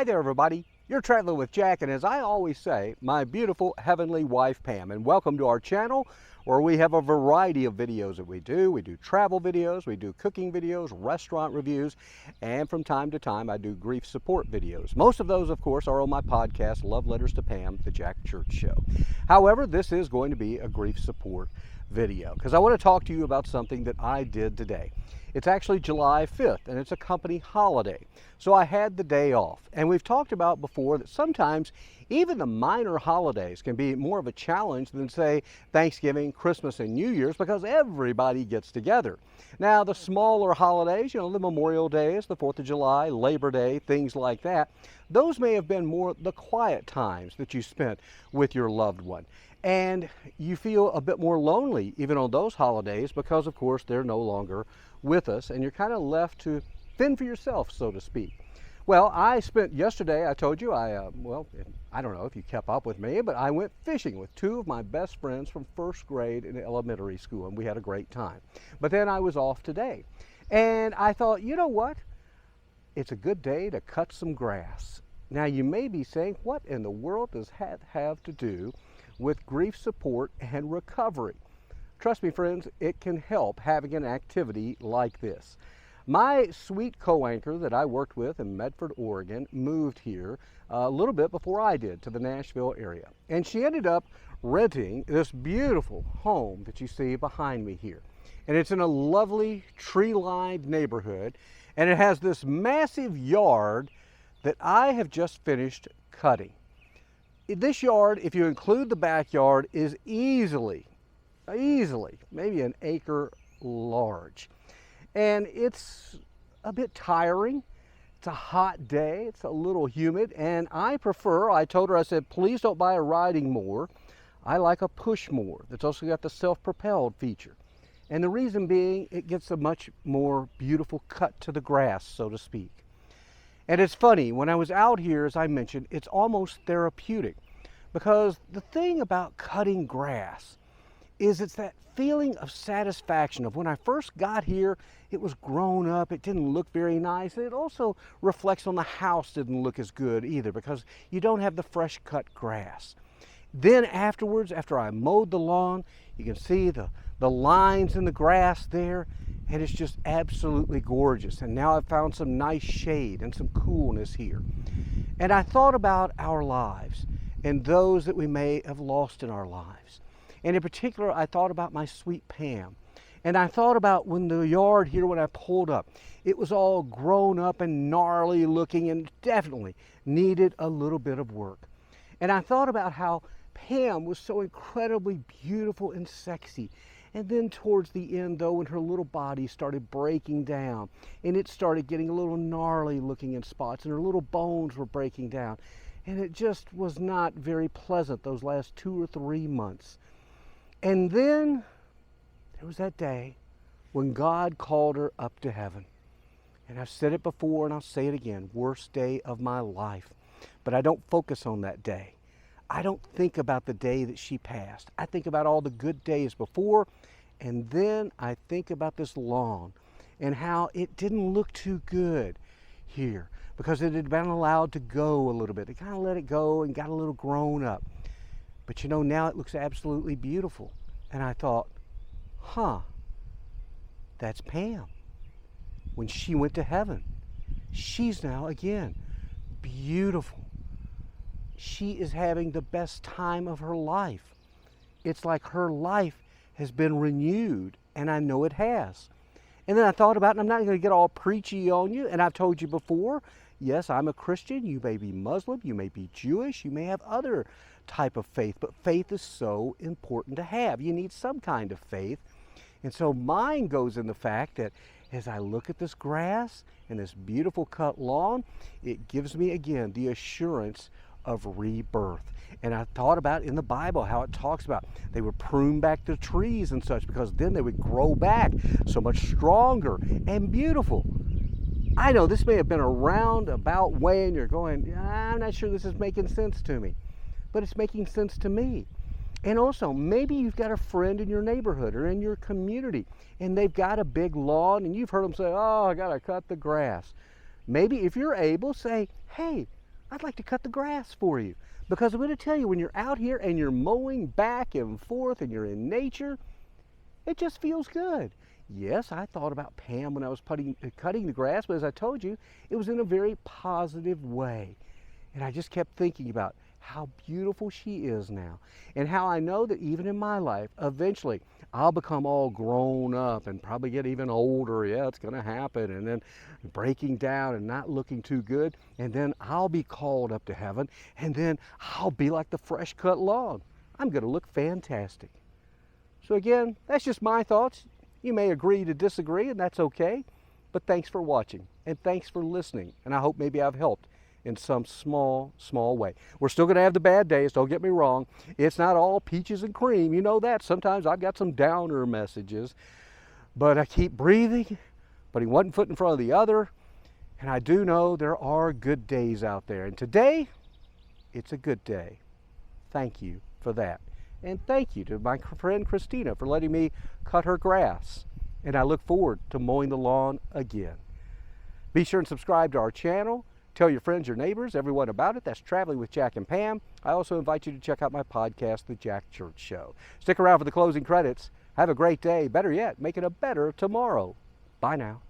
Hi there, everybody. You're traveling with Jack, and as I always say, my beautiful heavenly wife, Pam. And welcome to our channel where we have a variety of videos that we do. We do travel videos, we do cooking videos, restaurant reviews, and from time to time I do grief support videos. Most of those, of course, are on my podcast, Love Letters to Pam, The Jack Church Show. However, this is going to be a grief support video because I want to talk to you about something that I did today. It's actually July 5th, and it's a company holiday. So I had the day off. And we've talked about before that sometimes even the minor holidays can be more of a challenge than, say, Thanksgiving, Christmas, and New Year's because everybody gets together. Now, the smaller holidays, the Memorial Days, the 4th of July, Labor Day, things like that, those may have been more the quiet times that you spent with your loved one. And you feel a bit more lonely even on those holidays because, of course, they're no longer with us and you're kind of left to fend for yourself, so to speak. Well, I spent yesterday, I told you, I don't know if you kept up with me, but I went fishing with two of my best friends from first grade in elementary school, and we had a great time. But then I was off today, and I thought, you know what? It's a good day to cut some grass. Now, you may be saying, what in the world does that have to do with grief support and recovery? Trust me, friends, it can help having an activity like this. My sweet co-anchor that I worked with in Medford, Oregon, moved here a little bit before I did to the Nashville area. And she ended up renting this beautiful home that you see behind me here. And it's in a lovely tree-lined neighborhood. And it has this massive yard that I have just finished cutting. This yard, if you include the backyard, is easily maybe an acre large. And it's a bit tiring. It's a hot day. It's a little humid. And I told her, I said, please don't buy a riding mower. I like a push mower that's also got the self-propelled feature. And the reason being, it gets a much more beautiful cut to the grass, so to speak. And it's funny, when I was out here, as I mentioned, it's almost therapeutic. Because the thing about cutting grass is it's that feeling of satisfaction of when I first got here, it was grown up, it didn't look very nice. It also reflects on the house didn't look as good either because you don't have the fresh cut grass. Then afterwards, after I mowed the lawn, you can see the lines in the grass there, and it's just absolutely gorgeous. And now I've found some nice shade and some coolness here. And I thought about our lives and those that we may have lost in our lives. And in particular, I thought about my sweet Pam. And I thought about when the yard here, when I pulled up, it was all grown up and gnarly looking and definitely needed a little bit of work. And I thought about how Pam was so incredibly beautiful and sexy. And then towards the end, though, when her little body started breaking down and it started getting a little gnarly looking in spots and her little bones were breaking down. And it just was not very pleasant those last 2 or 3 months. And then there was that day when God called her up to heaven. And I've said it before and I'll say it again, worst day of my life. But I don't focus on that day. I don't think about the day that she passed. I think about all the good days before, and then I think about this lawn and how it didn't look too good here because it had been allowed to go a little bit. They kind of let it go and got a little grown up. But now it looks absolutely beautiful. And I thought, that's Pam. When she went to heaven, she's now again beautiful. She is having the best time of her life. It's like her life has been renewed, and I know it has. And then I thought about, and I'm not going to get all preachy on you, and I've told you before, yes, I'm a Christian. You may be Muslim, you may be Jewish, you may have other type of faith, but faith is so important to have. You need some kind of faith. And so mine goes in the fact that as I look at this grass and this beautiful cut lawn, it gives me again the assurance of rebirth. And I thought about in the Bible how it talks about they would prune back the trees and such because then they would grow back so much stronger and beautiful. I know this may have been a roundabout way and you're going, I'm not sure this is making sense to me. But it's making sense to me. And also, maybe you've got a friend in your neighborhood or in your community and they've got a big lawn and you've heard them say, oh, I gotta cut the grass. Maybe if you're able, say, hey, I'd like to cut the grass for you. Because I'm going to tell you, when you're out here and you're mowing back and forth and you're in nature, it just feels good. Yes, I thought about Pam when I was cutting the grass, but as I told you, it was in a very positive way. And I just kept thinking about how beautiful she is now, and how I know that even in my life, eventually I'll become all grown up and probably get even older. Yeah, it's going to happen. And then breaking down and not looking too good. And then I'll be called up to heaven, and then I'll be like the fresh cut lawn. I'm going to look fantastic. So again, that's just my thoughts. You may agree to disagree, and that's okay. But thanks for watching, and thanks for listening. And I hope maybe I've helped in some small way. We're still going to have the bad days, don't get me wrong. It's not all peaches and cream, you know that. Sometimes I've got some downer messages, but I keep breathing, putting one foot in front of the other, and I do know there are good days out there. And today, it's a good day. Thank you for that. And thank you to my friend Christina for letting me cut her grass. And I look forward to mowing the lawn again. Be sure and subscribe to our channel. Tell your friends, your neighbors, everyone about it. That's Traveling with Jack and Pam. I also invite you to check out my podcast, The Jack Church Show. Stick around for the closing credits. Have a great day. Better yet, make it a better tomorrow. Bye now.